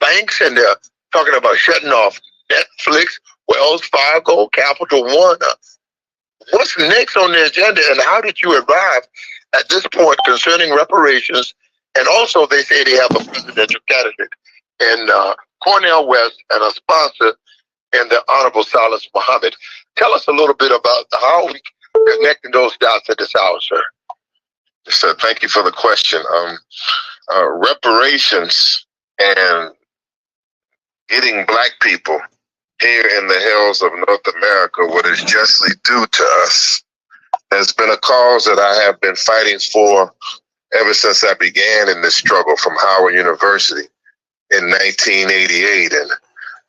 banks, and they're talking about shutting off Netflix, Wells Fargo, Capital One. What's next on the agenda, and how did you arrive at this point concerning reparations? And also, they say they have a presidential candidate in Cornel West and a sponsor in the Honorable Salas Muhammad. Tell us a little bit about how we connecting those dots at this hour, sir. So thank you for the question. Reparations and getting Black people here in the hills of North America what is justly due to us has been a cause that I have been fighting for ever since I began in this struggle from Howard University in 1988, and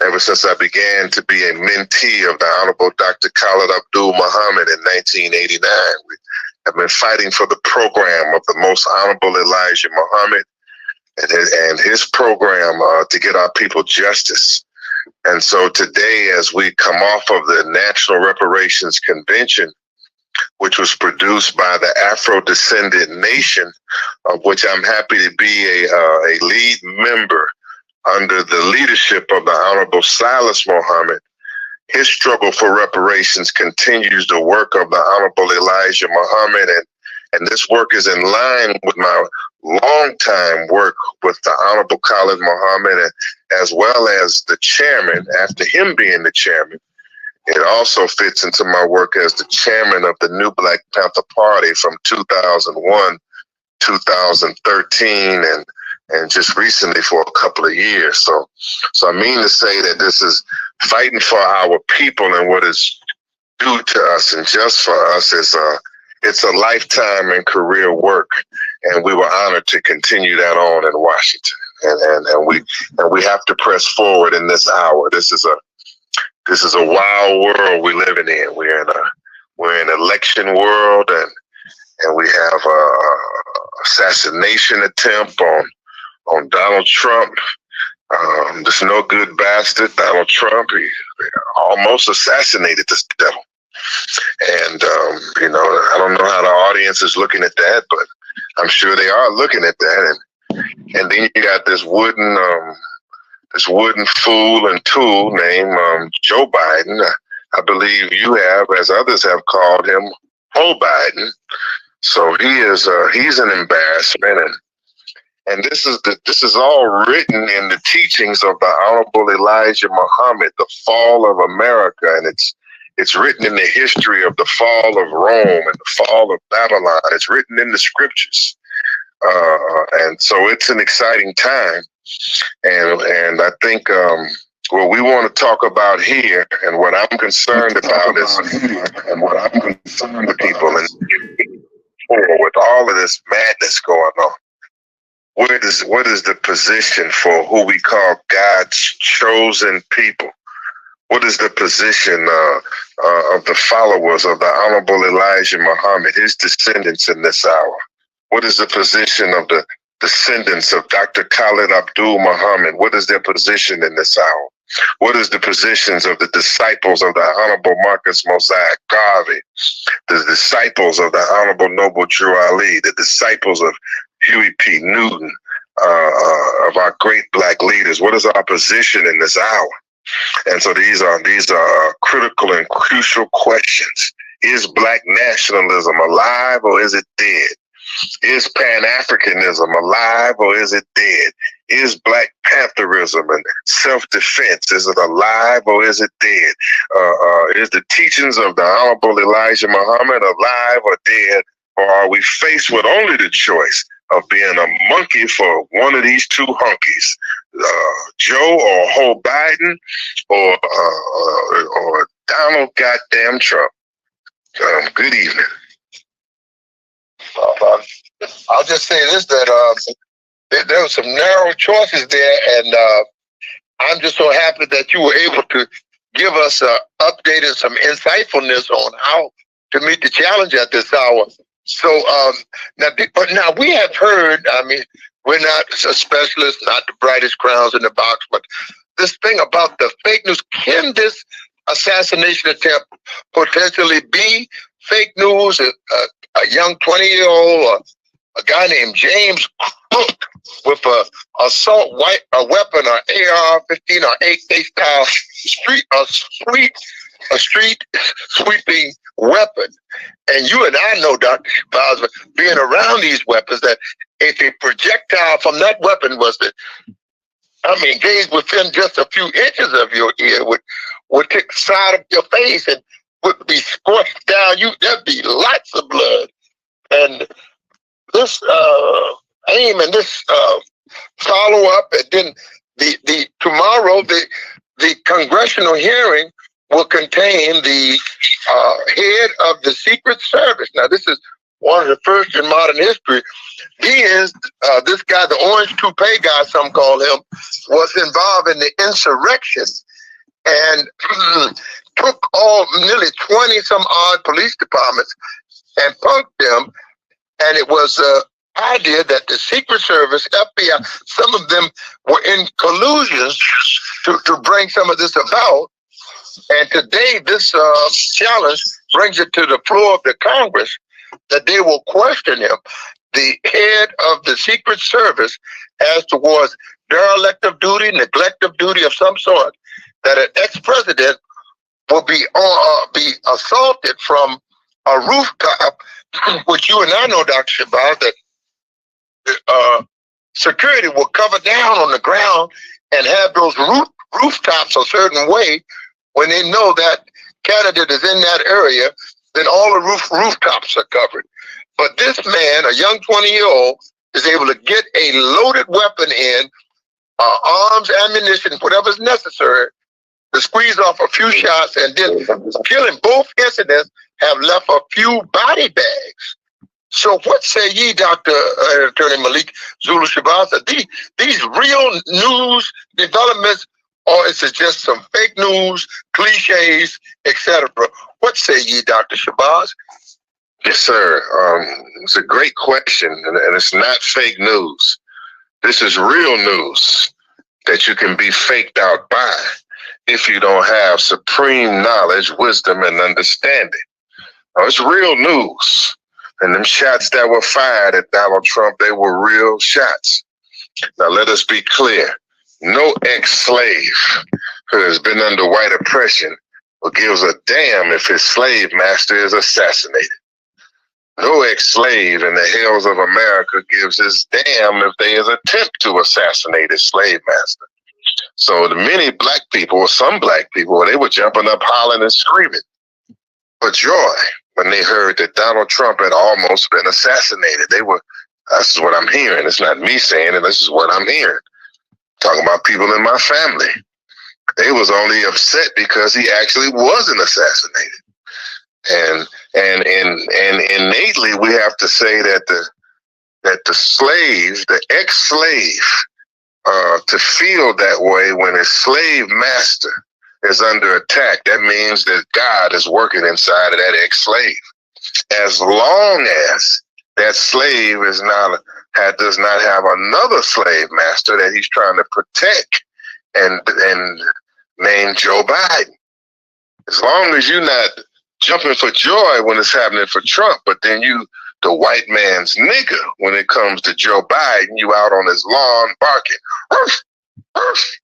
ever since I began to be a mentee of the Honorable Dr. Khalid Abdul Muhammad in 1989. We have been fighting for the program of the Most Honorable Elijah Muhammad and his program to get our people justice. And so today, as we come off of the National Reparations Convention, which was produced by the Afro-descendant nation, of which I'm happy to be a lead member under the leadership of the Honorable Salas Muhammad, his struggle for reparations continues the work of the Honorable Elijah Muhammad, and this work is in line with my long-time work with the Honorable Khalid Muhammad, as well as the chairman, after him being the chairman. It also fits into my work as the chairman of the New Black Panther Party from 2001, 2013, and just recently for a couple of years. So I mean to say that this is fighting for our people, and what is due to us and just for us is it's a lifetime and career work, and we were honored to continue that on in Washington. And we have to press forward in this hour. This is a wild world we're living in. We're in an election world, and we have a assassination attempt on Donald Trump. This no good bastard, Donald Trump. He almost assassinated this devil. And I don't know how the audience is looking at that, but I'm sure they are looking at that. And then you got this wooden fool and tool named Joe Biden. I believe you have, as others have called him, Ho Biden. So he's an embarrassment, and this is all written in the teachings of the Honorable Elijah Muhammad, the fall of America, and it's written in the history of the fall of Rome and the fall of Babylon. It's written in the scriptures, and so it's an exciting time. And I think what we want to talk about here, and what I'm concerned about is, and what I'm concerned with people, and with all of this madness going on, what is the position for who we call God's chosen people? What is the position of the followers of the Honorable Elijah Muhammad, his descendants in this hour? What is the position of the descendants of Dr. Khalid Abdul Muhammad? What is their position in this hour? What is the positions of the disciples of the Honorable Marcus Mosiah Garvey, the disciples of the Honorable Noble Drew Ali, the disciples of Huey P. Newton, of our great Black leaders? What is our position in this hour? And so these are critical and crucial questions. Is Black nationalism alive, or is it dead? Is Pan-Africanism alive, or is it dead? Is Black Pantherism and self-defense, is it alive, or is it dead? Is the teachings of the Honorable Elijah Muhammad alive or dead? Or are we faced with only the choice of being a monkey for one of these two hunkies, Joe or Ho Biden, or Donald goddamn Trump? Good evening. I'll just say this, that there were some narrow choices there, and I'm just so happy that you were able to give us an update and some insightfulness on how to meet the challenge at this hour. So now we have heard, I mean, we're not a specialist, not the brightest crowns in the box, but this thing about the fake news, can this assassination attempt potentially be fake news? A young 20-year-old, a guy named James Cook, with a assault weapon, or AR-15 or AK style street sweeping weapon. And you and I know, Dr. Shabazz, being around these weapons, that if a projectile from that weapon was engaged within just a few inches of your ear, would take the side of your face and would be squashed down. There'd be lots of blood. And this aim and this follow up, and then tomorrow the congressional hearing will contain the head of the Secret Service. Now, this is one of the first in modern history. He is this guy, the orange toupee guy, some call him, was involved in the insurrection and took nearly 20 some odd police departments and punked them. And it was idea that the Secret Service, FBI, some of them were in collusion to bring some of this about. And today, this challenge brings it to the floor of the Congress that they will question him, the head of the Secret Service, as towards derelict of duty, neglect of duty of some sort, that an ex-president will be assaulted from a rooftop, which you and I know, Dr. Shabazz, that security will cover down on the ground and have those rooftops a certain way. When they know that candidate is in that area, then all the rooftops are covered. But this man, a young 20-year-old, is able to get a loaded weapon in, arms, ammunition, whatever's necessary, to squeeze off a few shots, and then killing. Both incidents have left a few body bags. So what say ye, Dr. Attorney Malik Zulu Shabazz? These real news developments, or is it just some fake news, cliches, etc.? What say ye, Dr. Shabazz? Yes, sir. It's a great question, and it's not fake news. This is real news that you can be faked out by if you don't have supreme knowledge, wisdom, and understanding. It's real news. And them shots that were fired at Donald Trump, they were real shots. Now, let us be clear. No ex-slave who has been under white oppression or gives a damn if his slave master is assassinated. No ex-slave in the hills of America gives his damn if there is an attempt to assassinate his slave master. So the many black people, or some black people, they were jumping up, hollering and screaming for joy when they heard that Donald Trump had almost been assassinated. This is what I'm hearing. It's not me saying it, this is what I'm hearing. Talking about people in my family. They was only upset because he actually wasn't assassinated. And innately we have to say that the slave, the ex-slave, to feel that way when his slave master is under attack, that means that God is working inside of that ex-slave. As long as that slave does not have another slave master that he's trying to protect and named Joe Biden. As long as you're not jumping for joy when it's happening for Trump, but then you, the white man's nigger, when it comes to Joe Biden, you out on his lawn barking, "Arf, arf,"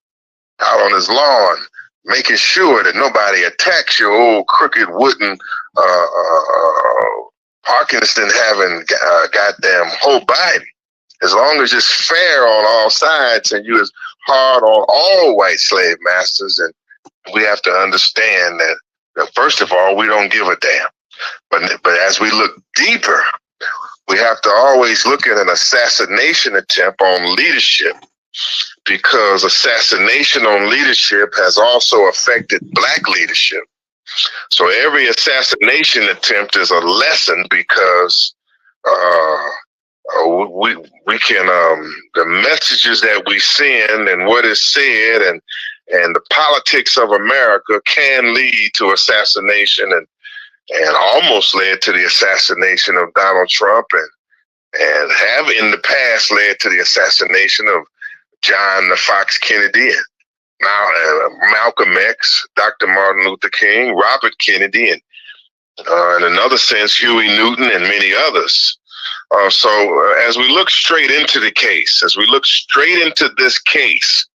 out on his lawn, making sure that nobody attacks your old crooked wooden Parkinson having goddamn whole body. As long as it's fair on all sides and you is hard on all white slave masters, and we have to understand that first of all, we don't give a damn. But as we look deeper, we have to always look at an assassination attempt on leadership, because assassination on leadership has also affected black leadership. So every assassination attempt is a lesson, because we can the messages that we send and what is said and the politics of America can lead to assassination, and almost led to the assassination of Donald Trump, and have in the past led to the assassination of John the Fox Kennedy, and Malcolm X, Dr. Martin Luther King, Robert Kennedy, and in another sense, Huey Newton, and many others. As we look straight into the case, this case,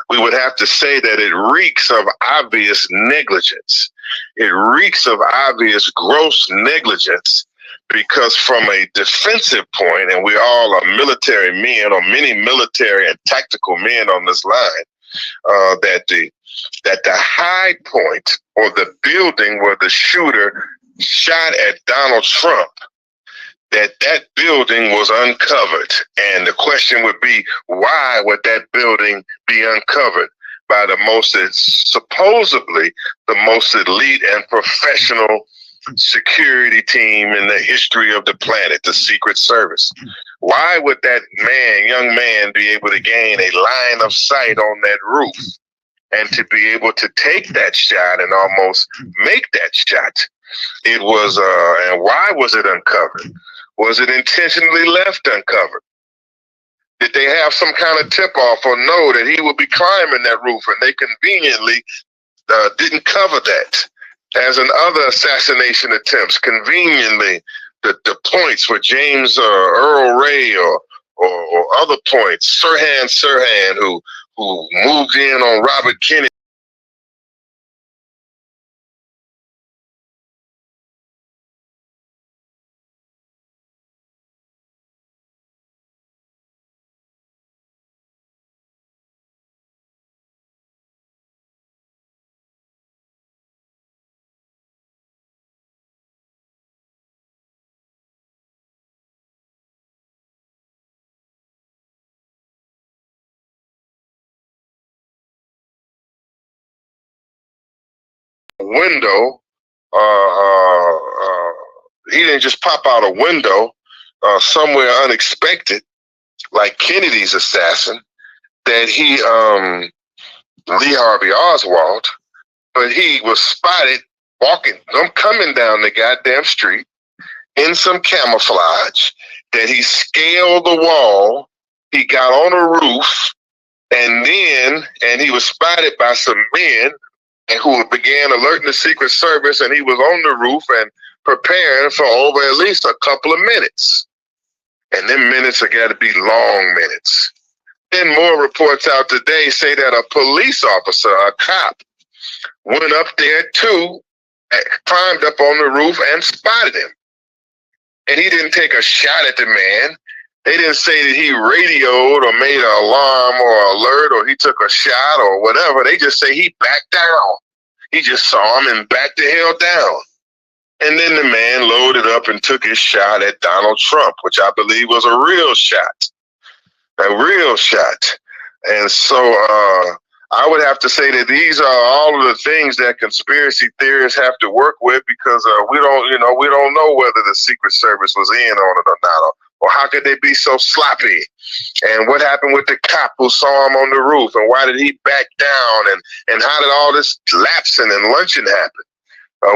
we would have to say that it reeks of obvious negligence. It reeks of obvious gross negligence, because from a defensive point, and we all are military men, or many military and tactical men on this line, that the high point, or the building where the shooter shot at Donald Trump, that building was uncovered. And the question would be, why would that building be uncovered by supposedly the most elite and professional security team in the history of the planet, the Secret Service? Why would that young man be able to gain a line of sight on that roof and to be able to take that shot and almost make that shot? It was, and why was it uncovered? Was it intentionally left uncovered? Did they have some kind of tip-off or know that he would be climbing that roof, and they conveniently didn't cover that? As in other assassination attempts, conveniently, the points were James Earl Ray or other points, Sirhan, who moved in on Robert Kennedy. Window, he didn't just pop out a window somewhere unexpected, like Kennedy's assassin, that he, Lee Harvey Oswald, but he was spotted coming down the goddamn street in some camouflage, that he scaled the wall, he got on a roof, and he was spotted by some men who began alerting the Secret Service, and he was on the roof and preparing for over at least a couple of minutes. And them minutes have got to be long minutes. Then more reports out today say that a police officer, a cop, went up there too, climbed up on the roof and spotted him. And he didn't take a shot at the man. They didn't say that he radioed or made an alarm or alert or he took a shot or whatever. They just say he backed down. He just saw him and backed the hell down. And then the man loaded up and took his shot at Donald Trump, which I believe was a real shot. A real shot. And so I would have to say that these are all of the things that conspiracy theorists have to work with, because we don't know whether the Secret Service was in on it or not. Or how could they be so sloppy? And what happened with the cop who saw him on the roof? And why did he back down? And how did all this lapsing and luncheon happen?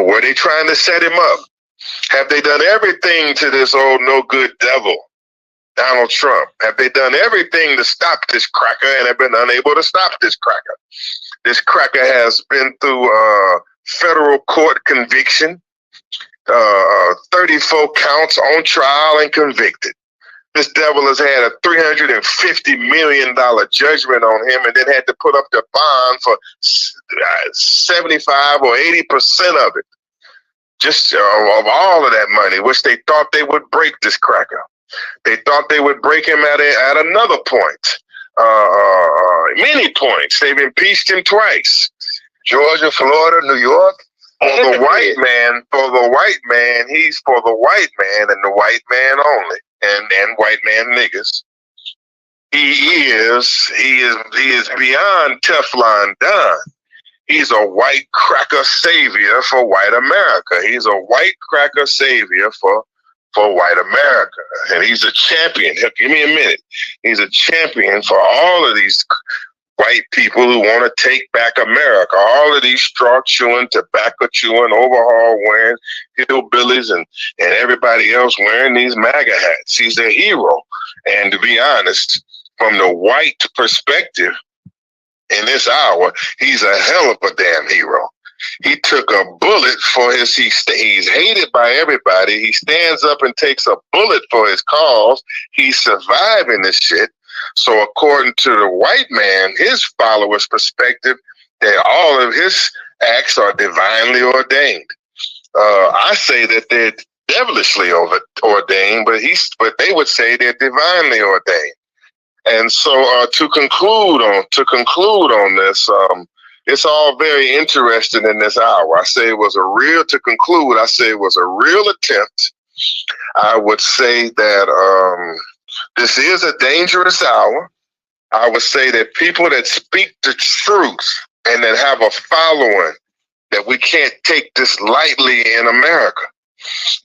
Were they trying to set him up? Have they done everything to this old no-good devil, Donald Trump? Have they done everything to stop this cracker and have been unable to stop this cracker? This cracker has been through federal court conviction, 34 counts on trial and convicted. This devil has had a $350 million judgment on him, and then had to put up the bond for 75 or 80% of it, just of all of that money, which they thought they would break this cracker. They thought they would break him at another point, many points. They've impeached him twice: Georgia, Florida, New York. For the white man, he's for the white man and the white man only, and white man niggas. He is beyond Teflon Don. He's a white cracker savior for white America. He's a white cracker savior for white America, and he's a champion. Give me a minute. He's a champion for all of these white people who want to take back America, all of these straw chewing, tobacco chewing, overhaul wearing hillbillies and everybody else wearing these MAGA hats. He's a hero. And to be honest, from the white perspective, in this hour, he's a hell of a damn hero. He took a bullet for his, he's hated by everybody. He stands up and takes a bullet for his cause. He's surviving this shit. So according to the white man, his followers' perspective, that all of his acts are divinely ordained. I say that they're devilishly ordained, but they would say they're divinely ordained. And so to conclude on this, it's all very interesting in this hour. I say it was a real attempt. I would say that this is a dangerous hour. I would say that people that speak the truth and that have a following, that we can't take this lightly in America,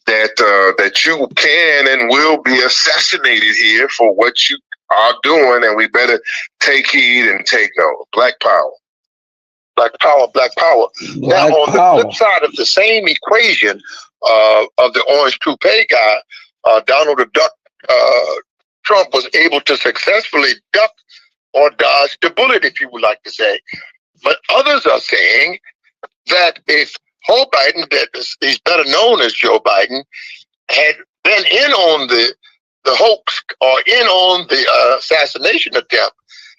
that you can and will be assassinated here for what you are doing, and we better take heed and take note. Black power. Black power, black power. Now, on the flip side of the same equation of the orange toupee guy, Donald the Duck Trump was able to successfully duck or dodge the bullet, if you would like to say. But others are saying that if Joe Biden, that he's better known as Joe Biden, had been in on the hoax or in on the assassination attempt,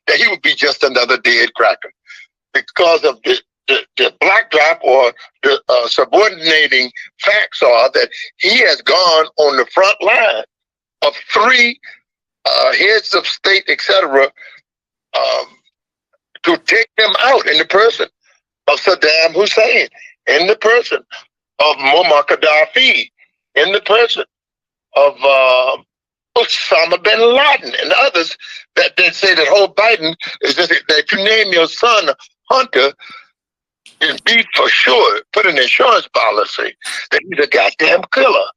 that he would be just another dead cracker, because of the backdrop or the subordinating facts are that he has gone on the front line of 3 heads of state, etc., to take them out in the person of Saddam Hussein, in the person of Muammar Gaddafi, in the person of Osama bin Laden and others, that they say that Joe Biden is just, that you name your son Hunter, is be for sure, put an insurance policy that he's a goddamn killer.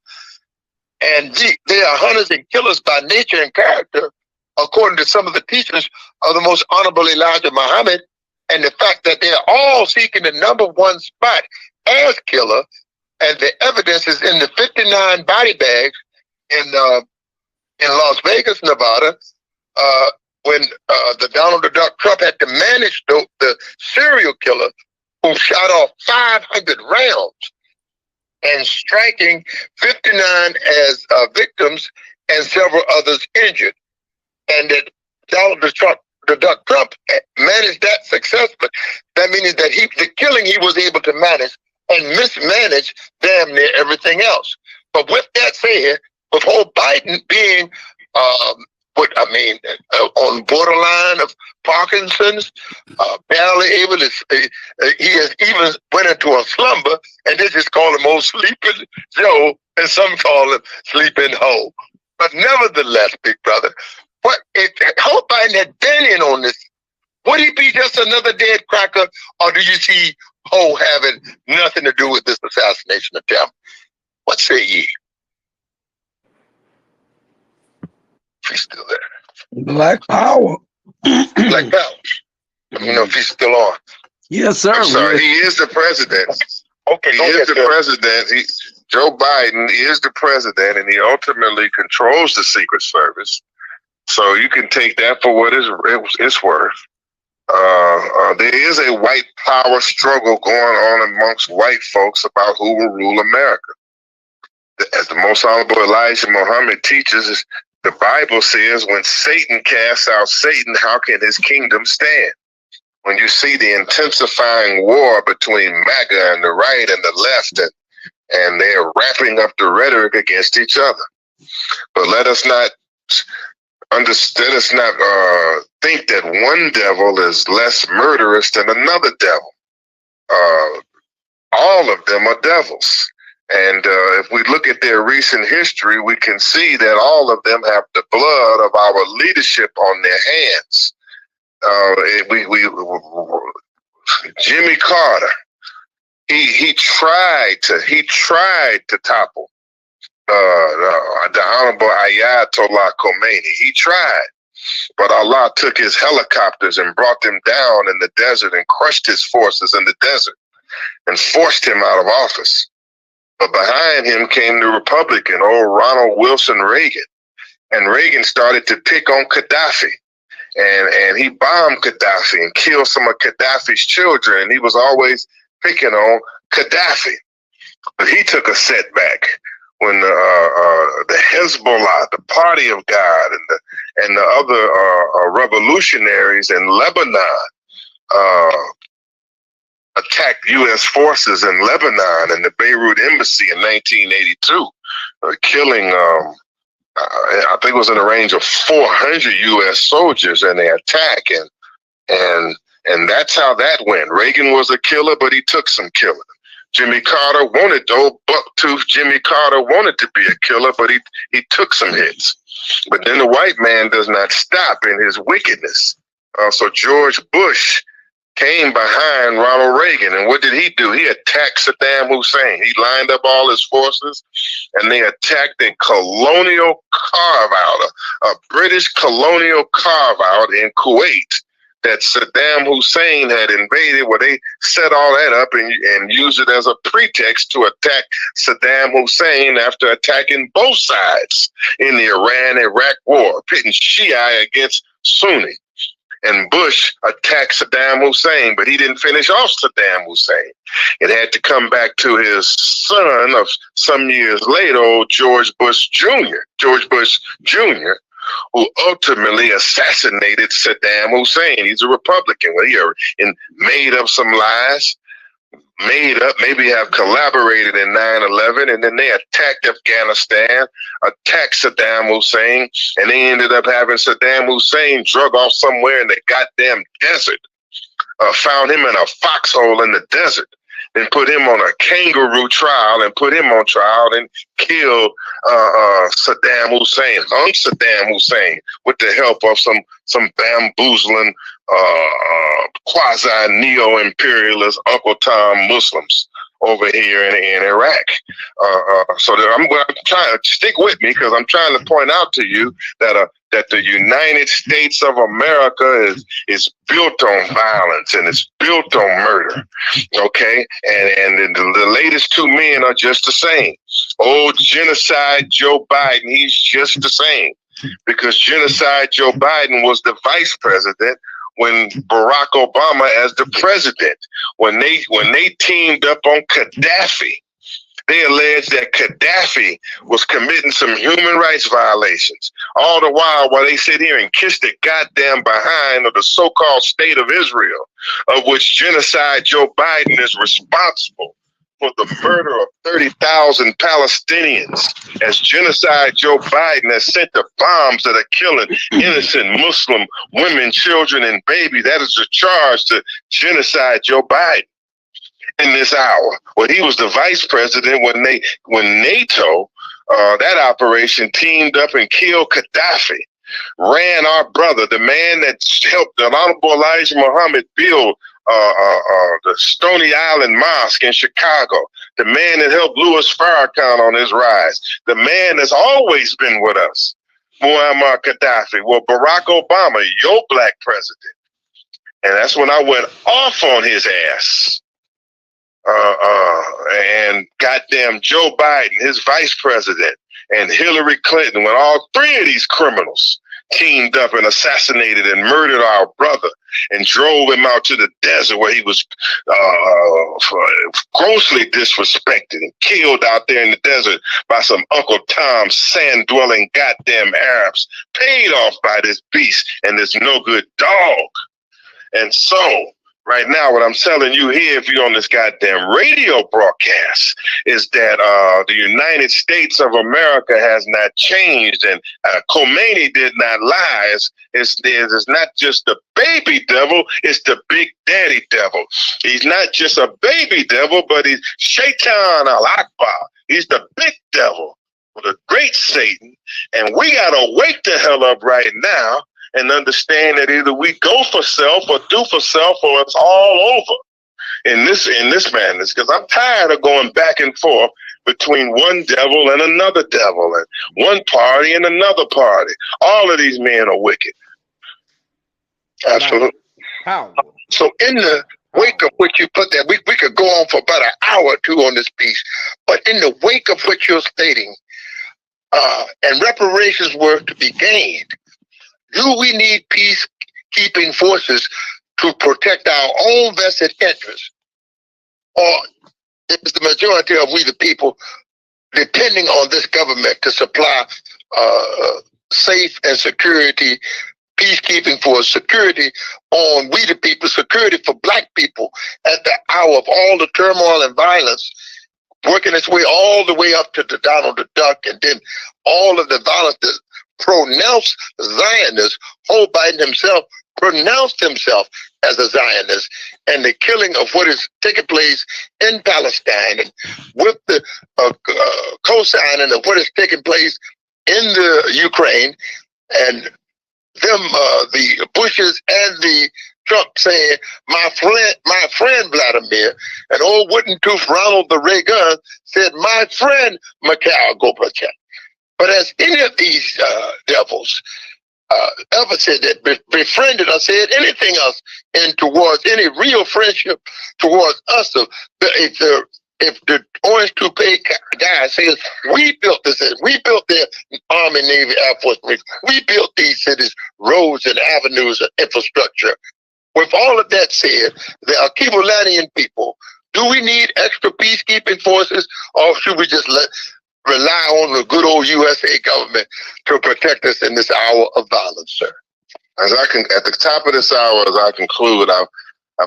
And they are hunters and killers by nature and character, according to some of the teachers of the most honorable Elijah Muhammad, and the fact that they're all seeking the #1 spot as killer, and the evidence is in the 59 body bags in Las Vegas, Nevada, when the Donald the Duck Trump had to manage the serial killer who shot off 500 rounds and striking 59 as victims and several others injured. And that Donald the Duck Trump managed that successfully. That means that the killing he was able to manage and mismanage damn near everything else. But with that said, with Joe Biden being on borderline of Parkinson's, barely able to, he has even went into a slumber, and they just call him old Sleeping Joe, and some call him Sleeping Ho. But nevertheless, big brother, what if Joe Biden had been in on this, would he be just another dead cracker, or do you see Ho having nothing to do with this assassination attempt? What say ye? If he's still there. Black power. Black power. Let me know if he's still on. Yes, sir. I'm sorry, he is the president. Okay, he is the president. Joe Biden is the president, and he ultimately controls the Secret Service. So you can take that for what it's worth. There is a white power struggle going on amongst white folks about who will rule America. As the most honorable Elijah Muhammad teaches, the Bible says, when Satan casts out Satan, how can his kingdom stand? When you see the intensifying war between MAGA and the right and the left, and they're wrapping up the rhetoric against each other. But let us not think that one devil is less murderous than another devil. All of them are devils. And if we look at their recent history, we can see that all of them have the blood of our leadership on their hands. Jimmy Carter, he tried to topple the Honorable Ayatollah Khomeini. He tried, but Allah took his helicopters and brought them down in the desert and crushed his forces in the desert and forced him out of office. But behind him came the Republican, old Ronald Wilson Reagan. And Reagan started to pick on Gaddafi. And he bombed Gaddafi and killed some of Gaddafi's children. And he was always picking on Gaddafi. But he took a setback when the Hezbollah, the Party of God, and the other revolutionaries in Lebanon attacked U.S. forces in Lebanon and the Beirut embassy in 1982, killing, I think it was in the range of 400 U.S. soldiers in the attack, and that's how that went. Reagan was a killer, but he took some killing. Jimmy Carter wanted, though, bucktooth Jimmy Carter wanted to be a killer, but he took some hits. But then the white man does not stop in his wickedness. So George Bush came behind Ronald Reagan, and what did he do? He attacked Saddam Hussein. He lined up all his forces, and they attacked a colonial carve-out, a British colonial carve-out in Kuwait that Saddam Hussein had invaded, where they set all that up and used it as a pretext to attack Saddam Hussein after attacking both sides in the Iran-Iraq war, pitting Shia against Sunni. And Bush attacked Saddam Hussein, but he didn't finish off Saddam Hussein. It had to come back to his son of some years later, old George Bush Jr., who ultimately assassinated Saddam Hussein. He's a Republican. Well, he made up some lies, maybe have collaborated in 9/11, and then they attacked Afghanistan, attacked Saddam Hussein, and they ended up having Saddam Hussein drug off somewhere in the goddamn desert. Found him in a foxhole in the desert, and put him on a kangaroo trial, and put him on trial, and killed Saddam Hussein, Saddam Hussein, with the help of some bamboozling quasi-neo-imperialist Uncle Tom Muslims over here in Iraq. So I'm trying to stick with me, because I'm trying to point out to you that the United States of America is built on violence, and it's built on murder. Okay, and the latest two men are just the same. Old genocide Joe Biden, he's just the same, because genocide Joe Biden was the vice president when Barack Obama as the president. When they teamed up on Gaddafi, they alleged that Gaddafi was committing some human rights violations. All the while they sit here and kiss the goddamn behind of the so-called state of Israel, of which genocide Joe Biden is responsible for the murder of 30,000 Palestinians, as genocide Joe Biden has sent the bombs that are killing innocent Muslim women, children, and babies. That is a charge to genocide Joe Biden in this hour. Well, he was the vice president when NATO, that operation, teamed up and killed Gaddafi. Ran our brother, the man that helped the Honorable Elijah Muhammad build the Stony Island Mosque in Chicago, the man that helped Louis Farrakhan on his rise, the man that's always been with us, Muammar Gaddafi. Well, Barack Obama, your black president. And that's when I went off on his ass. And goddamn Joe Biden, his vice president, and Hillary Clinton, when all three of these criminals teamed up and assassinated and murdered our brother and drove him out to the desert where he was grossly disrespected and killed out there in the desert by some Uncle Tom sand-dwelling goddamn Arabs, paid off by this beast and this no-good dog. And so, right now, what I'm telling you here, if you're on this goddamn radio broadcast, is that the United States of America has not changed, and Khomeini did not lie. It's not just the baby devil, it's the big daddy devil. He's not just a baby devil, but he's Shaitan al-Akbar. He's the big devil, the great Satan, and we gotta wake the hell up right now and understand that either we go for self or do for self, or it's all over in this madness. Because I'm tired of going back and forth between one devil and another devil, and one party and another party. All of these men are wicked. Absolutely. How? So in the wake of what you put there, we could go on for about an hour or two on this piece, but in the wake of what you're stating, and reparations were to be gained, do we need peacekeeping forces to protect our own vested interests? or is the majority of we the people depending on this government to supply safe and security, peacekeeping for security on we the people, security for black people at the hour of all the turmoil and violence, working its way all the way up to the Donald the Duck, and then all of the violence that pronounced Zionists. Joe Biden himself pronounced himself as a Zionist, and the killing of what is taking place in Palestine, and with the co-signing of what is taking place in the Ukraine, and them, the Bushes and the Trump saying, my friend Vladimir, and old wooden tooth Ronald the Reagan said, my friend Mikhail Gorbachev. But has any of these devils ever said that, befriended or said anything else in towards any real friendship towards us? If the orange toupee guy says, we built this, we built the Army, Navy, Air Force, Marines, we built these cities, roads and avenues and infrastructure. With all of that said, the Akibulanian people, do we need extra peacekeeping forces, or should we just rely on the good old USA government to protect us in this hour of violence, sir? At the top of this hour, as I conclude, I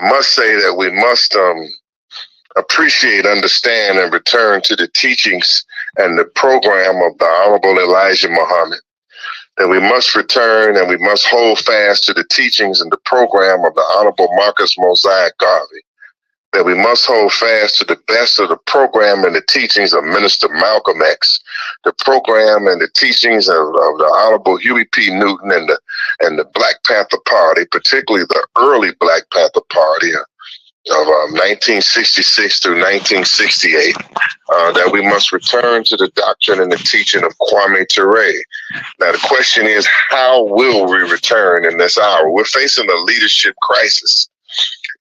must say that we must appreciate, understand, and return to the teachings and the program of the Honorable Elijah Muhammad. That we must return and we must hold fast to the teachings and the program of the Honorable Marcus Mosiah Garvey. That we must hold fast to the best of the program and the teachings of Minister Malcolm X, the program and the teachings of the Honorable Huey P. Newton and the Black Panther Party, particularly the early Black Panther Party of 1966 through 1968, that we must return to the doctrine and the teaching of Kwame Ture. Now, the question is, how will we return in this hour? We're facing a leadership crisis.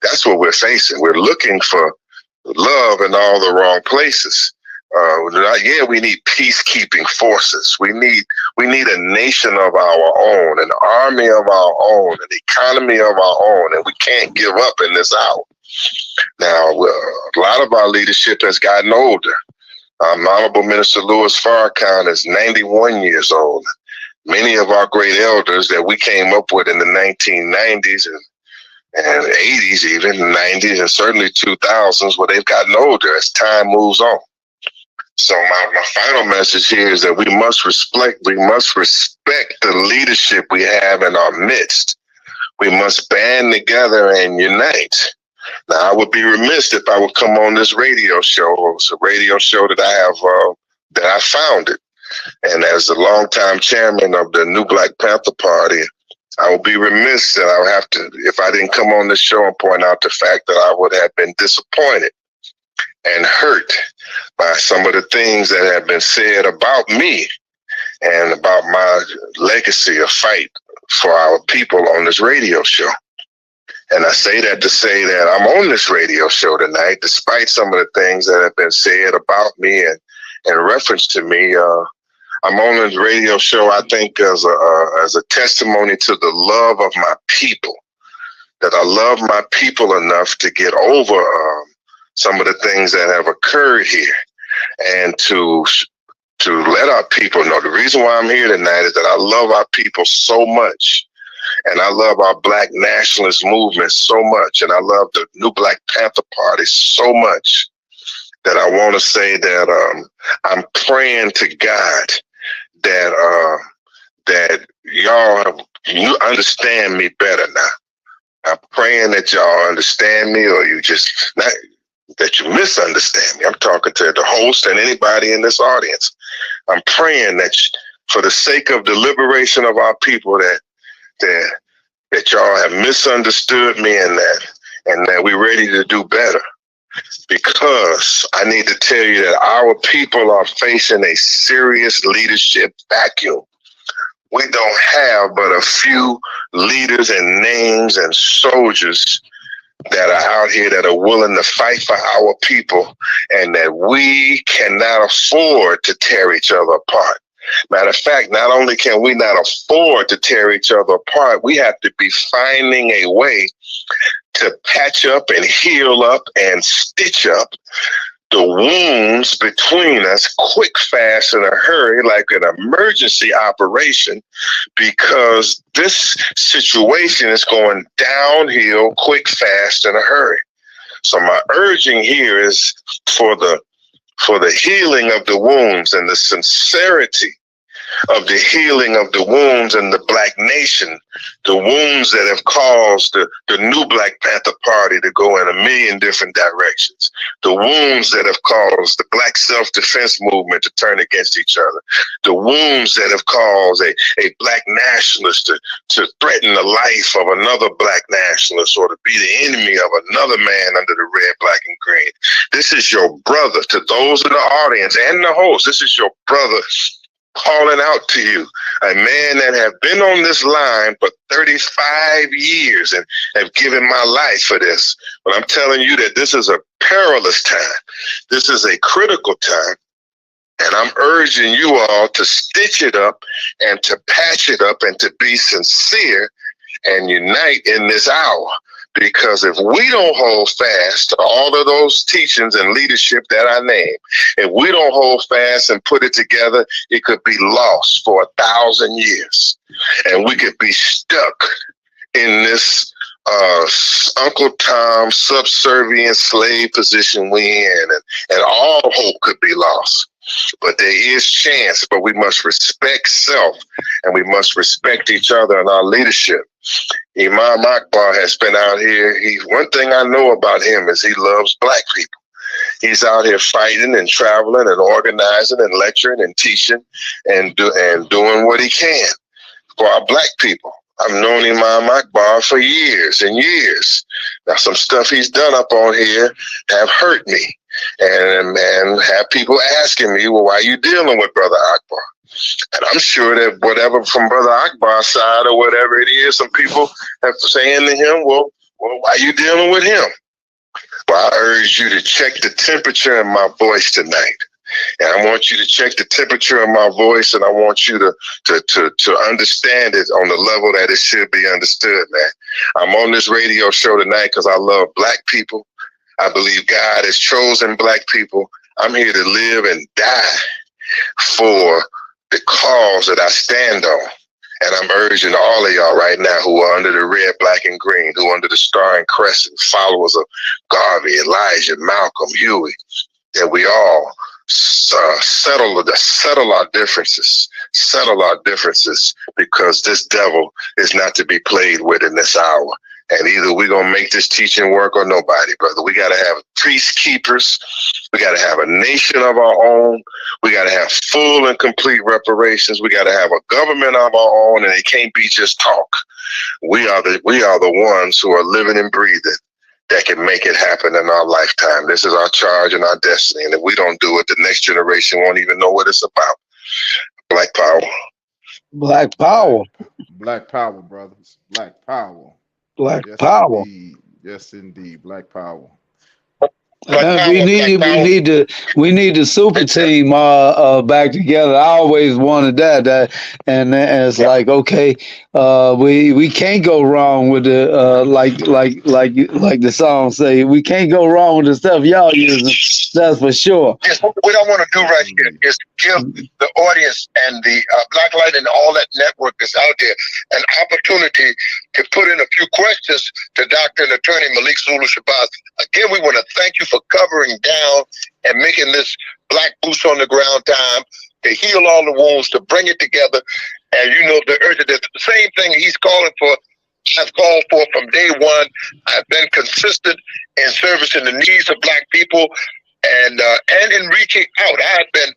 That's what we're facing. We're looking for love in all the wrong places. We need peacekeeping forces. We need a nation of our own, an army of our own, an economy of our own, and we can't give up in this hour. Now, a lot of our leadership has gotten older. Honorable Minister Louis Farrakhan is 91 years old. Many of our great elders that we came up with in the 1990s and 80s, even 90s, and certainly 2000s, they've gotten older as time moves on. So my final message here is that we must respect the leadership we have in our midst. We must band together and unite. Now, I would be remiss if I would come on this radio show. It's a radio show that I founded. And as the longtime chairman of the New Black Panther Party, I would be remiss that I would have to, if I didn't come on this show and point out the fact that I would have been disappointed and hurt by some of the things that have been said about me and about my legacy of fight for our people on this radio show. And I say that to say that I'm on this radio show tonight, despite some of the things that have been said about me and in reference to me. I'm on this radio show, I think, as a testimony to the love of my people, that I love my people enough to get over some of the things that have occurred here, and to let our people know. The reason why I'm here tonight is that I love our people so much. And I love our Black nationalist movement so much. And I love the New Black Panther Party so much that I want to say that I'm praying to God that you understand me better now. I'm praying that y'all understand me, or that you misunderstand me. I'm talking to the host and anybody in this audience. I'm praying that for the sake of the liberation of our people, that y'all have misunderstood me, and that we're ready to do better. Because I need to tell you that our people are facing a serious leadership vacuum. We don't have but a few leaders and names and soldiers that are out here that are willing to fight for our people, and that we cannot afford to tear each other apart. Matter of fact, not only can we not afford to tear each other apart, we have to be finding a way to patch up and heal up and stitch up the wounds between us quick, fast, in a hurry, like an emergency operation, because this situation is going downhill quick, fast, in a hurry. So my urging here is for the healing of the wounds and the sincerity of the healing of the wounds in the Black nation, the wounds that have caused the new Black Panther Party to go in a million different directions, the wounds that have caused the Black self-defense movement to turn against each other, the wounds that have caused a Black nationalist to threaten the life of another Black nationalist or to be the enemy of another man under the red, black, and green. This is your brother. To those in the audience and the host, this is your brother calling out to you, a man that have been on this line for 35 years and have given my life for this. But I'm telling you that this is a perilous time. This is a critical time. And I'm urging you all to stitch it up and to patch it up and to be sincere and unite in this hour. Because if we don't hold fast to all of those teachings and leadership that I named, if we don't hold fast and put it together, it could be lost for 1,000 years. And we could be stuck in this Uncle Tom subservient slave position we in, and all hope could be lost. But there is chance, but we must respect self and we must respect each other and our leadership. Imam Akbar has been out here. One thing I know about him is he loves Black people. He's out here fighting and traveling and organizing and lecturing and teaching and doing what he can for our Black people. I've known Imam Akbar for years and years. Now, some stuff he's done up on here have hurt me and have people asking me, well, why are you dealing with Brother Akbar? And I'm sure that whatever from Brother Akbar's side or whatever it is, some people have saying to him, well, why are you dealing with him? Well, I urge you to check the temperature in my voice tonight. And I want you to check the temperature of my voice, and I want you to understand it on the level that it should be understood, man. I'm on this radio show tonight because I love Black people. I believe God has chosen Black people. I'm here to live and die for the cause that I stand on. And I'm urging all of y'all right now who are under the red, black, and green, who are under the star and crescent, followers of Garvey, Elijah, Malcolm, Huey, that we all settle our differences, because this devil is not to be played with in this hour. And either we're going to make this teaching work or nobody, brother. We got to have priest keepers. We got to have a nation of our own. We got to have full and complete reparations. We got to have a government of our own, and it can't be just talk. We are the ones who are living and breathing that can make it happen in our lifetime. This is our charge and our destiny. And if we don't do it, the next generation won't even know what it's about. Black power. Black power. Black power, brothers. Black power. Black yes, power. Indeed. Yes, indeed. Black power. We need the super team back together. I always wanted that and it's like, okay, we can't go wrong with the like the song say, we can't go wrong with the stuff y'all using. That's for sure. Yes, what I want to do right here is give the audience and the Black Light and all that network that's out there an opportunity to put in a few questions to Dr. and Attorney Malik Zulu Shabazz. Again, we want to thank you for covering down and making this Black boots on the ground time to heal all the wounds, to bring it together. And you know, the urgent, the same thing he's calling for, I've called for from day one. I've been consistent in servicing the needs of Black people and in reaching out. I've been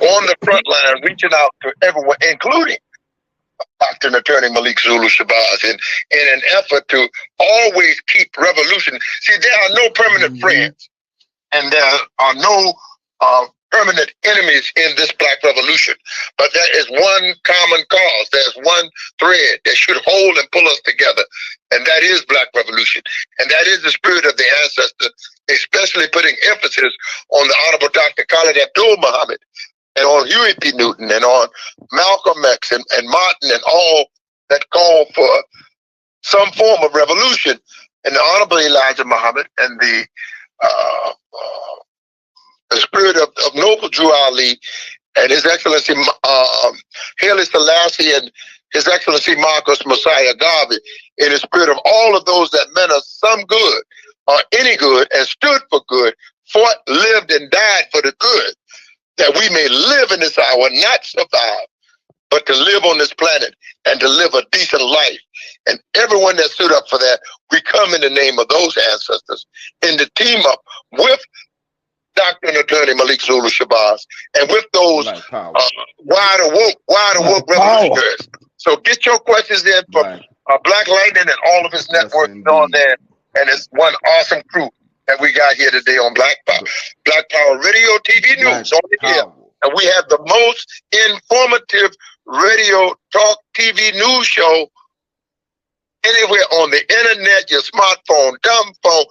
on the front line, reaching out to everyone, including Dr. and Attorney Malik Zulu Shabazz, in an effort to always keep revolution. See, there are no permanent friends, and there are no permanent enemies in this Black revolution. But there is one common cause. There's one thread that should hold and pull us together, and that is Black revolution. And that is the spirit of the ancestor, especially putting emphasis on the Honorable Dr. Khalid Abdul Muhammad, and on Huey P. Newton, and on Malcolm X, and Martin, and all that call for some form of revolution. and the Honorable Elijah Muhammad, and the spirit of Noble Drew Ali, and His Excellency Haile Selassie, and His Excellency Marcus Messiah Garvey, in the spirit of all of those that meant us some good or any good and stood for good, fought, lived, and died for the good, that we may live in this hour, not survive, but to live on this planet and to live a decent life. And everyone that stood up for that, we come in the name of those ancestors and to team up with Dr. and Attorney Malik Zulu Shabazz and with those wide awoke revolutionaries. So get your questions in from Black Lightning and all of his networks on there. And it's one awesome crew that we got here today on Black Power. Black Power Radio, TV News on the air. And we have the most informative radio talk TV news show anywhere on the internet, your smartphone, dumb phone,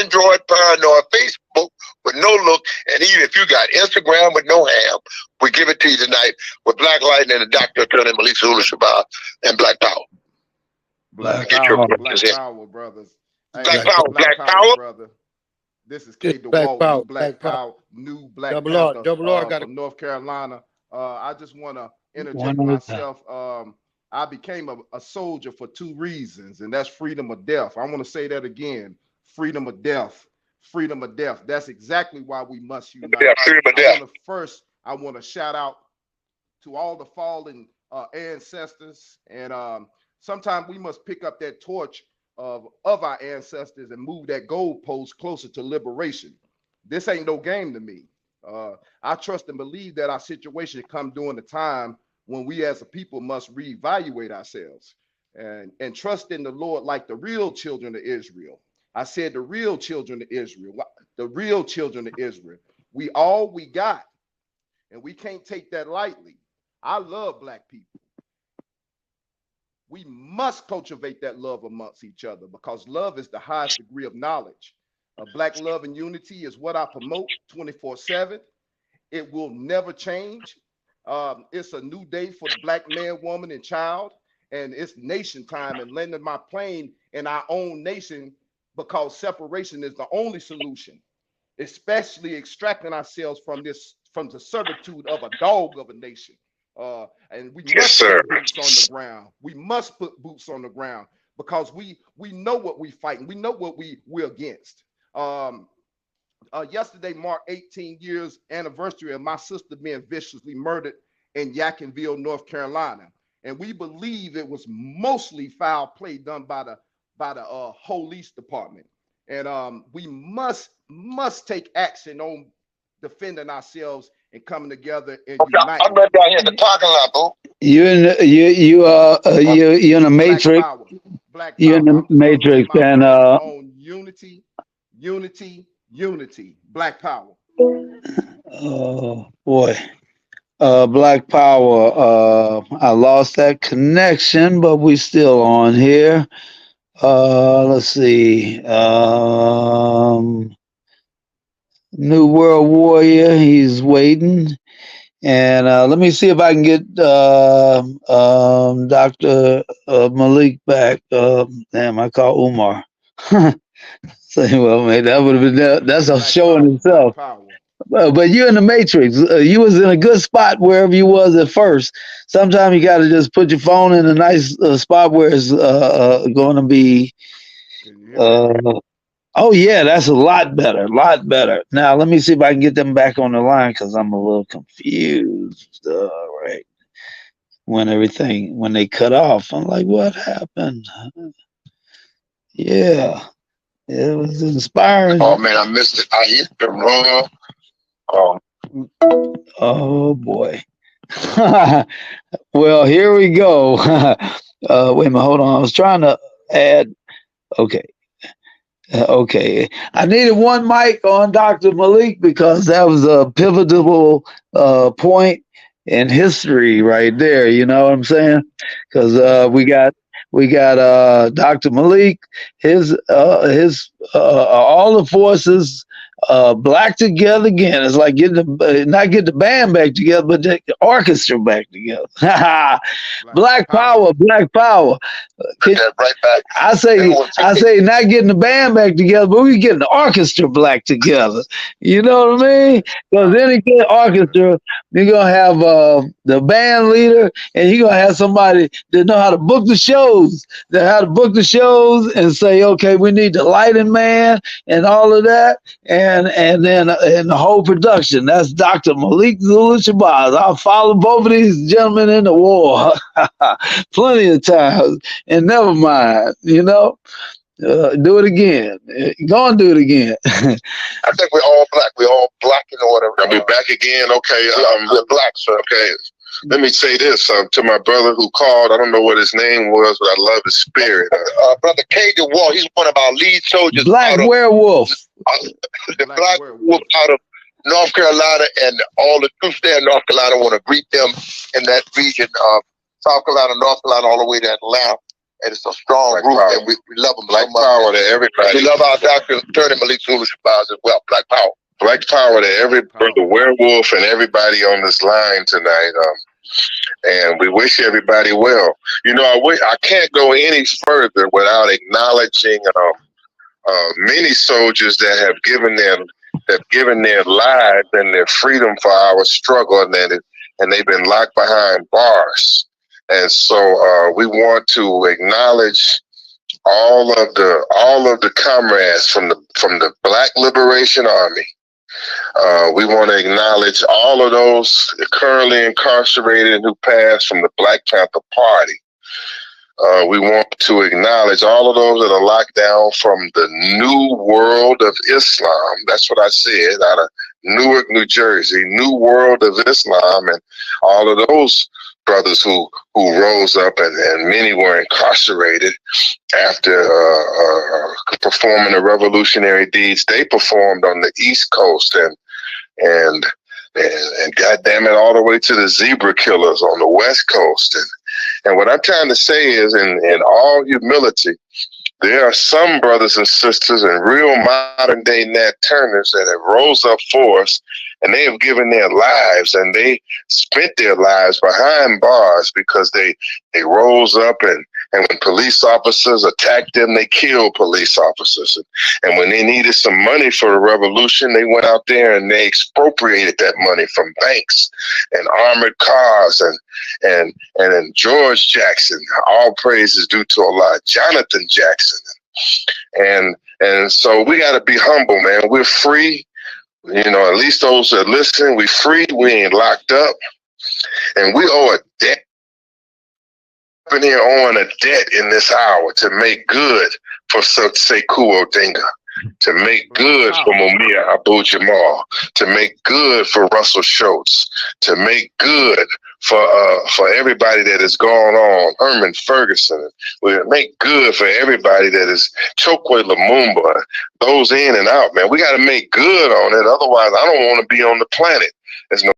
Android, Paranoid, Facebook with no look. And even if you got Instagram with no ham, we give it to you tonight with Black Lightning and Dr. Attorney Malik Zulu Shabazz and Black Power. Black Power, brothers. Black Power, brother. This is K. DeWalt, Black Power, new Black Panther from North Carolina. I just want to interject myself. I became a soldier for 2 reasons, and that's freedom or death. I want to say that again: freedom or death. Freedom or death. That's exactly why we must unite. Freedom or death. First, I want to shout out to all the fallen ancestors, and sometimes we must pick up that torch of our ancestors and move that goalpost closer to liberation. This ain't no game to me. I trust and believe that our situation come during the time when we as a people must reevaluate ourselves and trust in the Lord like the real children of Israel. I said the real children of Israel, the real children of Israel. We all we got, and we can't take that lightly. I love Black people. We must cultivate that love amongst each other because love is the highest degree of knowledge. Black love and unity is what I promote 24/7. It will never change. It's a new day for the Black man, woman, and child, and it's nation time and landing my plane in our own nation because separation is the only solution, especially extracting ourselves from the servitude of a dog of a nation. And we must put boots on the ground. We must put boots on the ground because we know what we fighting. We know what we're against. Yesterday marked 18 years anniversary of my sister being viciously murdered in Jacksonville, North Carolina, and we believe it was mostly foul play done by the police department. And we must take action on defending ourselves and coming together and uniting. I'm right down here in the parking lot, bro. You're in the matrix. You're in the matrix, and on unity, Black Power. Oh boy, Black Power. I lost that connection, but we still on here. Let's see. New World Warrior, he's waiting. And let me see if I can get Dr. Malik back. Damn, I call Umar. Say, well, man, that would have been that's a show in itself. But you're in the matrix. You was in a good spot wherever you was at first. Sometimes you got to just put your phone in a nice spot where it's going to be. Oh yeah, that's a lot better. Now let me see if I can get them back on the line because I'm a little confused. All right, when they cut off, I'm like, what happened? Yeah, it was inspiring. Oh man, I missed it. I hit the wrong. Oh boy. Well, here we go. Wait a minute, hold on. I was trying to add. Okay. Okay, I needed one mic on Dr. Malik because that was a pivotal point in history right there. You know what I'm saying? Because we got Dr. Malik, his all the forces black together again. It's like getting not get the band back together, but the orchestra back together. Black power, black power. Right back. I say not getting the band back together, but we getting the orchestra back together. You know what I mean? Because then you get orchestra, you're gonna have the band leader, and you're gonna have somebody that know how to book the shows, and say, okay, we need the lighting man and all of that, and then the whole production. That's Dr. Malik Zulu Shabazz. I'll follow both of these gentlemen in the war plenty of times, and never mind, you know. Do it again. Go and do it again. I think we're all black. We're all black in order. Are we back again? Okay. We're black, sir. Okay. Let me say this to my brother who called. I don't know what his name was, but I love his spirit. Brother Cajun Wall, he's one of our lead soldiers. Black Werewolf. The Black Werewolf out of North Carolina, and all the troops there in North Carolina want to greet them in that region of South Carolina, North Carolina, all the way to Atlanta. And it's a strong group, and we love them. Black power to everybody. We love our Dr. Atty. Malik Zulu Shabazz as well. Black power. Black power to every brother Werewolf and everybody on this line tonight. And we wish everybody well. You know, I can't go any further without acknowledging many soldiers that have given their lives and their freedom for our struggle, and they've been locked behind bars. And so we want to acknowledge all of the comrades from the Black Liberation Army. We want to acknowledge all of those currently incarcerated who passed from the Black Panther Party. We want to acknowledge all of those that are locked down from the New World of Islam. That's what I said, out of Newark, New Jersey, New World of Islam, and all of those brothers who rose up, and many were incarcerated after performing the revolutionary deeds they performed on the East Coast, and goddamn it, all the way to the zebra killers on the West Coast. And what I'm trying to say is, in all humility, there are some brothers and sisters and real modern day Nat Turners that have rose up for us, and they have given their lives, and they spent their lives behind bars because they rose up, and when police officers attacked them, they killed police officers. And when they needed some money for the revolution, they went out there and they expropriated that money from banks and armored cars, and George Jackson, all praise is due to Allah, Jonathan Jackson. And so we got to be humble, man. We're free. You know, at least those that listen, we free. We ain't locked up, and we owe a debt. Up in here owing a debt in this hour to make good for Sekou Odinga, to make good for Mumia Abu-Jamal, to make good for Russell Schultz, to make good for everybody that has gone on, Herman Ferguson. We make good for everybody that is Chokwe Lumumba, those in and out, man. We got to make good on it. Otherwise, I don't want to be on the planet. There's no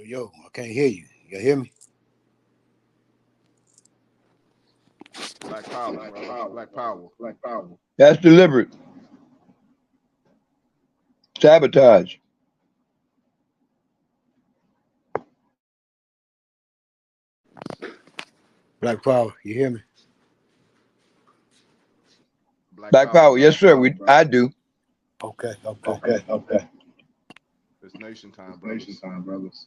Yo, I can't hear you. You hear me? Black power, brother. Black power. Black power. That's deliberate. Sabotage. Black power, you hear me? Black power, yes, sir. I do. Okay. It's nation time, brothers. Nation time, brothers.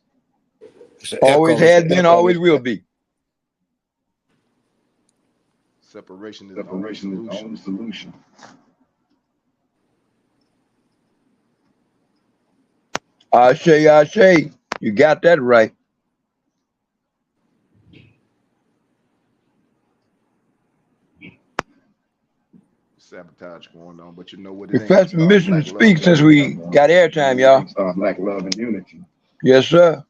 Always has been, always will be. Separation is the only solution. Ashe. You got that right. Sabotage going on, but you know what? Request permission to speak since we got airtime, y'all. Black love and unity. Yes, sir.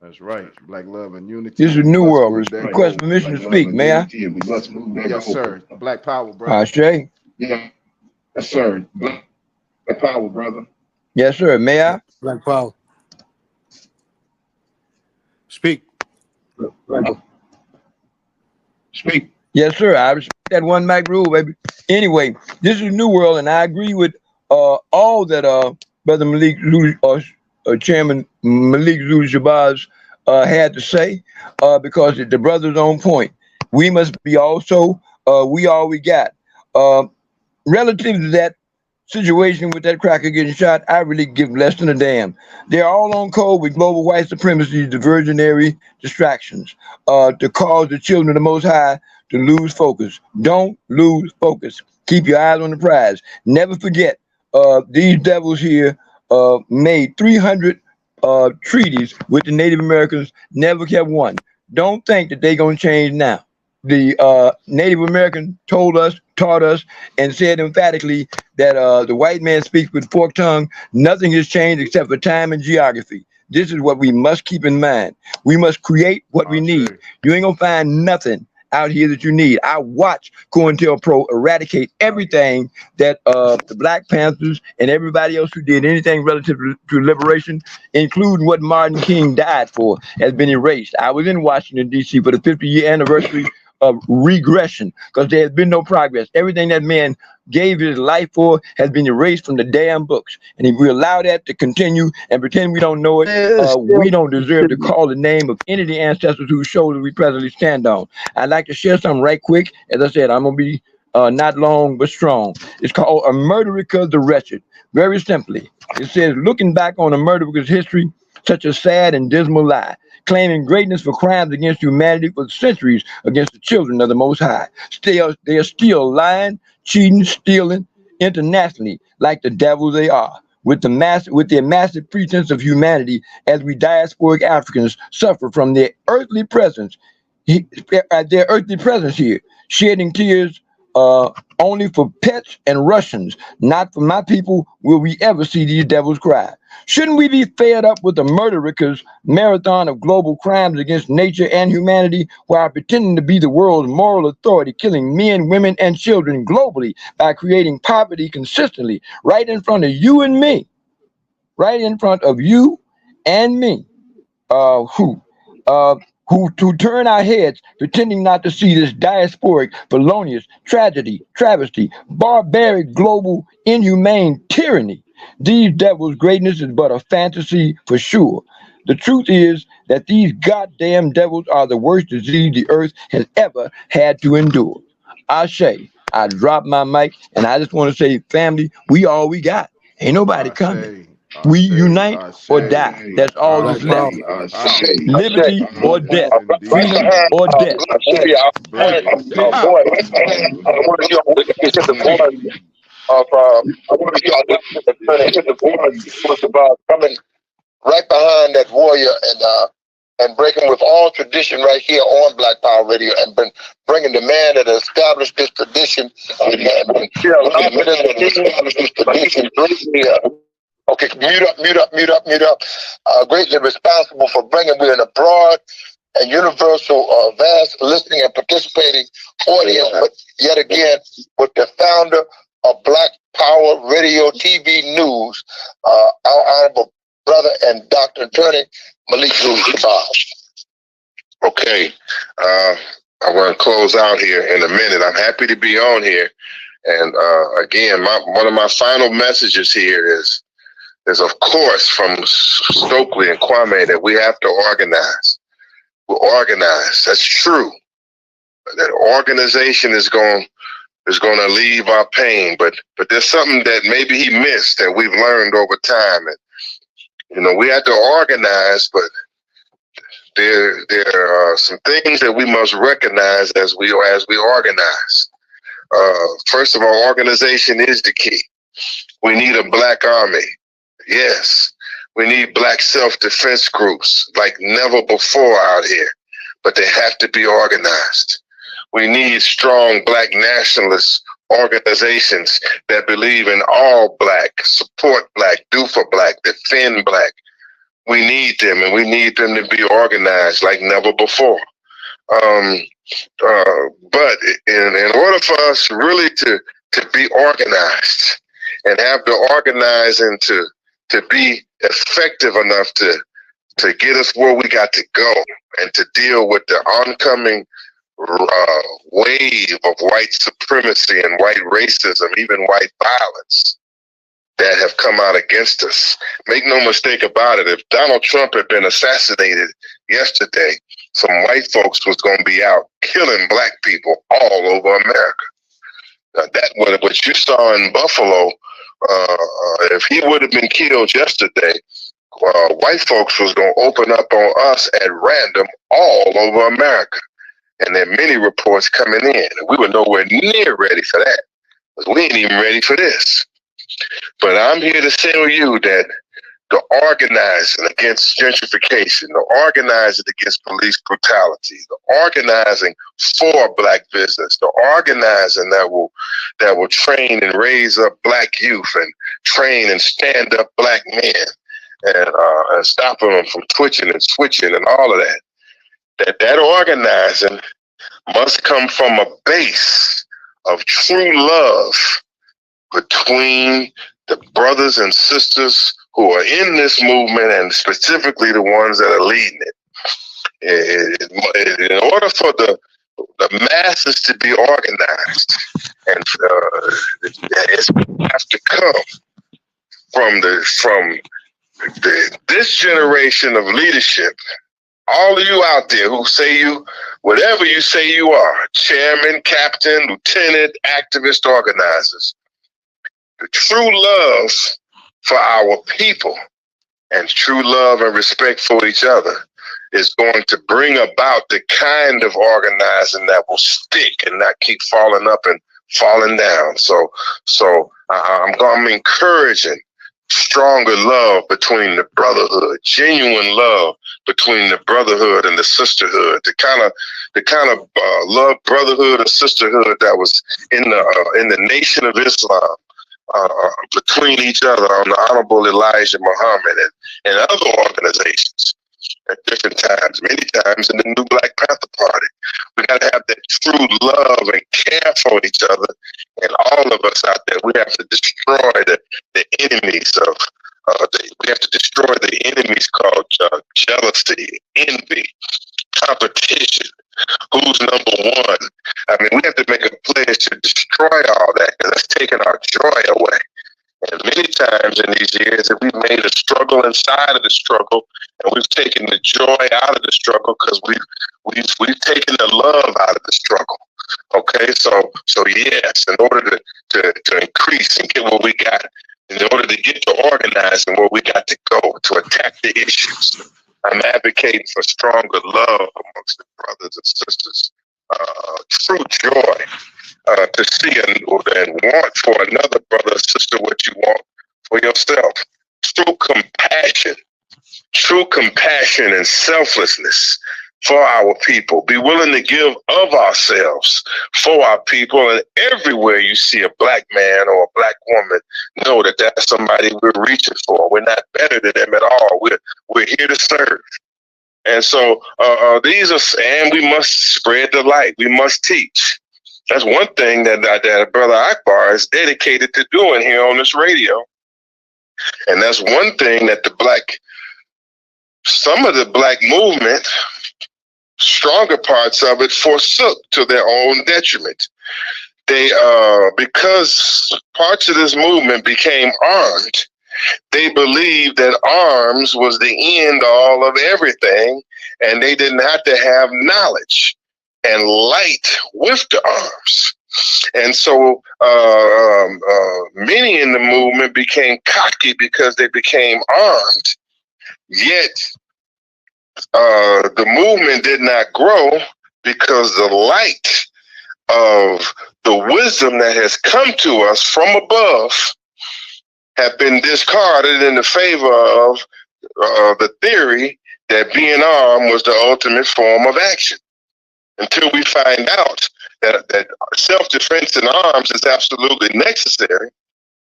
That's right. Black love and unity. This is New World. Request permission to speak, may I? Yes, sir. Black power, brother. Shay. Yeah. Yes, sir. Black power, brother. Yes, sir. May I? Black power. Speak. Speak. Yes, sir. I respect that one mic rule, baby. Anyway, this is New World, and I agree with all that Brother Malik Zulu, Chairman Malik Zulu Shabazz had to say, because the brother's on point. We must be also, we all we got. Relative to that situation with that cracker getting shot, I really give less than a damn. They're all on code with global white supremacy, diversionary distractions, to cause the children of the Most High to lose focus. Don't lose focus. Keep your eyes on the prize. Never forget, these devils here made 300 treaties with the Native Americans, never kept one. Don't think that they're going to change now. The Native American taught us, and said emphatically that the white man speaks with forked tongue. Nothing has changed except for time and geography. This is what we must keep in mind. We must create what we need. You ain't gonna find nothing out here that you need. I watch COINTELPRO eradicate everything that the Black Panthers and everybody else who did anything relative to liberation, including what Martin King died for, has been erased. I was in Washington, D.C. for the 50-year anniversary of regression, because there has been no progress. Everything that man gave his life for has been erased from the damn books. And if we allow that to continue and pretend we don't know it, we don't deserve to call the name of any of the ancestors whose shoulders we presently stand on. I'd like to share something right quick. As I said, I'm going to be not long but strong. It's called America the Wretched. Very simply, it says, looking back on America's history, such a sad and dismal lie, claiming greatness for crimes against humanity for centuries against the children of the Most High. They are still lying, cheating, stealing internationally like the devils they are, with their massive pretense of humanity, as we diasporic Africans suffer from their earthly presence, here, shedding tears only for pets and Russians. Not for my people will we ever see these devils cry. Shouldn't we be fed up with the murderers' marathon of global crimes against nature and humanity, while pretending to be the world's moral authority, killing men, women, and children globally by creating poverty consistently right in front of you and me, right in front of you and me, who turn our heads, pretending not to see this diasporic, felonious tragedy, travesty, barbaric, global, inhumane tyranny. These devils' greatness is but a fantasy for sure. The truth is that these goddamn devils are the worst disease the earth has ever had to endure. I dropped my mic, and I just want to say, family, we all we got. Ain't nobody coming. We unite or die. That's all that's left. Liberty or death. Freedom or death. About coming right behind that warrior and breaking with all tradition right here on Black Power Radio, and bringing the man that established this tradition. Okay, mute up. Greatly responsible for bringing me in a broad and universal, vast listening and participating audience, but yet again with the founder of Black Power Radio TV News, our honorable brother and Dr. Attorney Malik Shabazz. Okay, I want to close out here in a minute. I'm happy to be on here, and again, one of my final messages here is of course from Stokely and Kwame that we have to organize. We're organized. That's true. That organization is going to alleviate our pain, but there's something that maybe he missed that we've learned over time. And we have to organize, but there are some things that we must recognize as we organize. First of all, organization is the key. We need a Black army. Yes, we need Black self-defense groups like never before out here, but they have to be organized. We need strong Black nationalist organizations that believe in all Black, support Black, do for Black, defend Black. we need them, and we need them to be organized like never before. But in order for us really to be organized and have the organizing to be effective enough to get us where we got to go and to deal with the oncoming wave of white supremacy and white racism, even white violence that have come out against us. Make no mistake about it, if Donald Trump had been assassinated yesterday, some white folks was going to be out killing black people all over America. Now, that what you saw in Buffalo, if he would have been killed yesterday, white folks was going to open up on us at random all over America. And there are many reports coming in. We were nowhere near ready for that. We ain't even ready for this. But I'm here to tell you that the organizing against gentrification, the organizing against police brutality, the organizing for black business, the organizing that will train and raise up black youth and train and stand up black men and stop them from twitching and switching and all of that. That organizing must come from a base of true love between the brothers and sisters who are in this movement, and specifically the ones that are leading it. In order for the masses to be organized, and it has to come from this generation of leadership. All of you out there who say you, whatever you say you are, chairman, captain, lieutenant, activist, organizers, the true love for our people and true love and respect for each other is going to bring about the kind of organizing that will stick and not keep falling up and falling down. So I'm encouraging stronger love between the brotherhood, genuine love between the brotherhood and the sisterhood, the kind of love, brotherhood, and sisterhood that was in the Nation of Islam. Between each other on the Honorable Elijah Muhammad and other organizations at different times, many times in the New Black Panther Party. We got to have that true love and care for each other, and all of us out there, we have to destroy the enemies of, we have to destroy the enemies called jealousy, envy, competition. Who's number one? I mean, we have to make a pledge to destroy all that, because that's taking our joy away. And many times in these years, if we've made a struggle inside of the struggle, and we've taken the joy out of the struggle because we've taken the love out of the struggle. Okay, so yes, in order to increase and get what we got, in order to get to organizing where we got to go to attack the issues, I'm advocating for stronger love amongst the brothers and sisters, true joy to see and want for another brother or sister what you want for yourself, true compassion and selflessness for our people. Be willing to give of ourselves for our people, and everywhere you see a black man or a black woman, know that that's somebody we're reaching for. We're not better than them at all. We're here to serve. And so and we must spread the light. We must teach. That's one thing that Brother Akbar is dedicated to doing here on this radio. And that's one thing that some of the black movement, stronger parts of it, forsook to their own detriment. They, because parts of this movement became armed, they believed that arms was the end all of everything, and they didn't have to have knowledge and light with the arms. And so many in the movement became cocky because they became armed, yet the movement did not grow because the light of the wisdom that has come to us from above have been discarded in the favor of the theory that being armed was the ultimate form of action. Until we find out that self-defense in arms is absolutely necessary,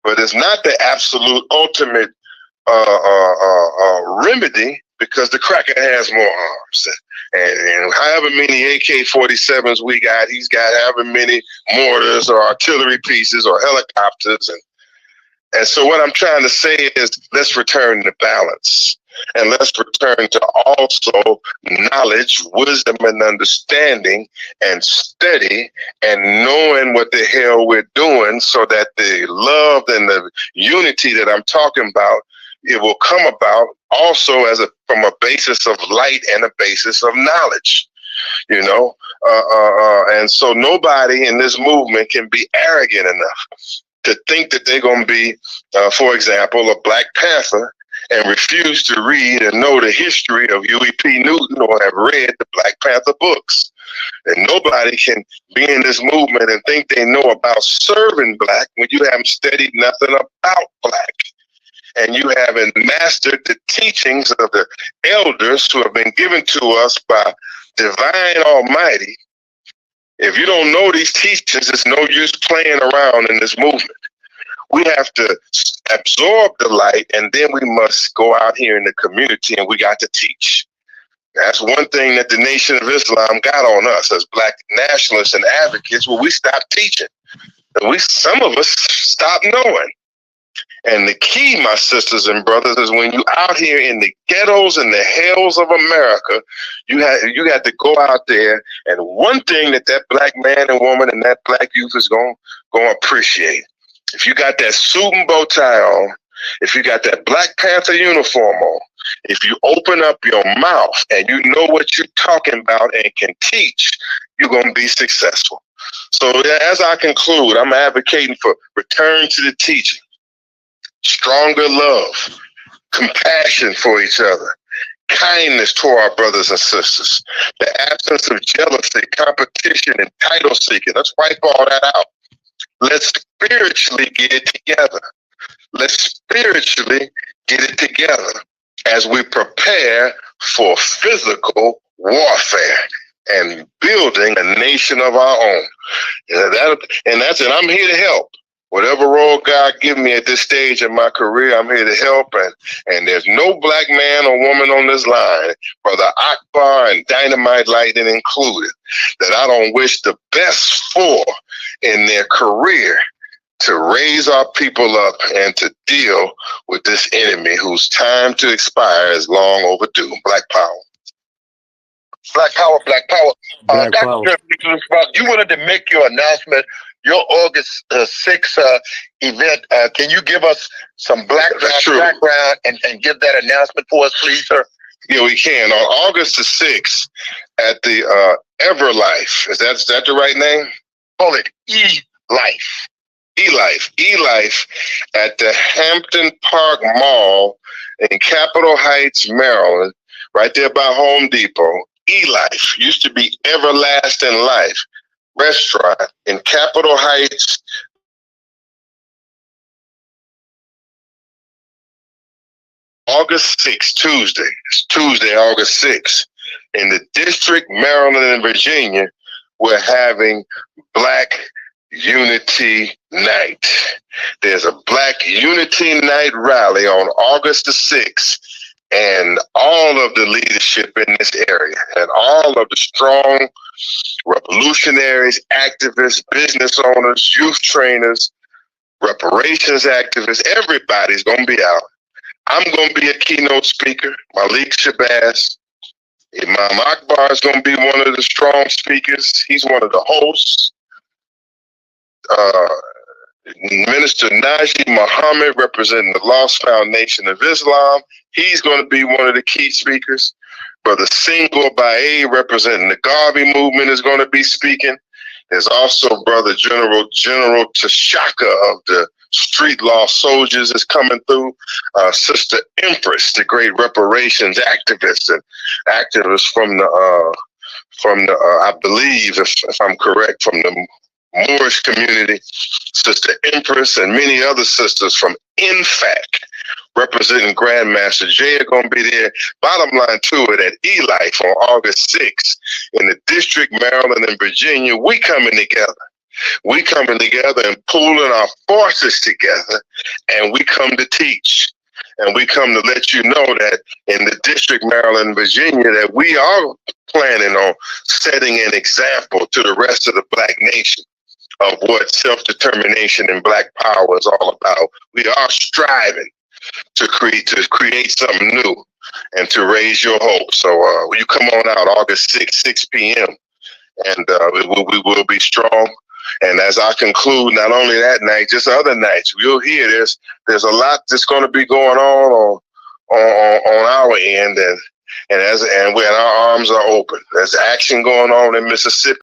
but it's not the absolute ultimate remedy because the cracker has more arms. And however many AK-47s we got, he's got however many mortars or artillery pieces or helicopters. And so what I'm trying to say is let's return to balance. And let's return to also knowledge, wisdom, and understanding, and study, and knowing what the hell we're doing so that the love and the unity that I'm talking about, it will come about also as from a basis of light and a basis of knowledge, you know? And so nobody in this movement can be arrogant enough to think that they're going to be, for example, a Black Panther and refuse to read and know the history of Huey P. Newton or have read the Black Panther books. And nobody can be in this movement and think they know about serving Black when you haven't studied nothing about Black. And you haven't mastered the teachings of the elders who have been given to us by Divine Almighty. If you don't know these teachings, it's no use playing around in this movement. We have to absorb the light, and then we must go out here in the community and we got to teach. That's one thing that the Nation of Islam got on us as Black nationalists and advocates. Well, we stopped teaching. And some of us stopped knowing. And the key, my sisters and brothers, is when you out here in the ghettos and the hells of America, you had to go out there. And one thing that Black man and woman and that Black youth is going to appreciate, if you got that suit and bow tie on, if you got that Black Panther uniform on, if you open up your mouth and you know what you're talking about and can teach, you're going to be successful. So as I conclude, I'm advocating for return to the teaching, stronger love, compassion for each other, kindness to our brothers and sisters, the absence of jealousy, competition, and title seeking. Let's wipe all that out. Let's spiritually get it together. Let's spiritually get it together as we prepare for physical warfare and building a nation of our own. And I'm here to help. Whatever role God give me at this stage in my career, I'm here to help. And there's no Black man or woman on this line, Brother Akbar and Dynamite Lightning included, that I don't wish the best for in their career to raise our people up and to deal with this enemy whose time to expire is long overdue. Black power. Black power, Black power. Black power. You wanted to make your announcement, your August 6th event. Can you give us some background and give that announcement for us, please, sir? Yeah, we can. On August the 6th at the Everlife, is that the right name? Call it E-Life. E-Life at the Hampton Park Mall in Capitol Heights, Maryland, right there by Home Depot. E-Life used to be Everlasting Life restaurant in Capitol Heights. August 6th, Tuesday. It's Tuesday, August 6th. In the District, Maryland, and Virginia, we're having Black Unity Night. There's a Black Unity Night rally on August the 6th, and all of the leadership in this area and all of the strong revolutionaries, activists, business owners, youth trainers, reparations activists, everybody's going to be out. I'm going to be a keynote speaker. Malik Shabazz. Imam Akbar is going to be one of the strong speakers. He's one of the hosts. Minister Najee Muhammad, representing the Lost Foundation of Islam, he's going to be one of the key speakers. Brother Single Bae, representing the Garvey movement, is going to be speaking. There's also Brother General Tashaka of the Street Law Soldiers is coming through. Sister Empress, the great reparations activist and activist from the I believe, if I'm correct, from the Moorish community, Sister Empress, and many other sisters from INFAC, representing Grandmaster Jay, are going to be there. Bottom line to it, at E-Life on August 6th in the District, Maryland, and Virginia, we coming together. We coming together and pooling our forces together, and we come to teach. And we come to let you know that in the district, Maryland, Virginia, that we are planning on setting an example to the rest of the Black nation of what self-determination and Black power is all about. We are striving to create something new and to raise your hope. So you come on out August 6th, 6 p.m. and we will be strong. And as I conclude, not only that night, just other nights, you'll hear there's a lot that's going to be going on our end, and our arms are open. There's action going on in Mississippi.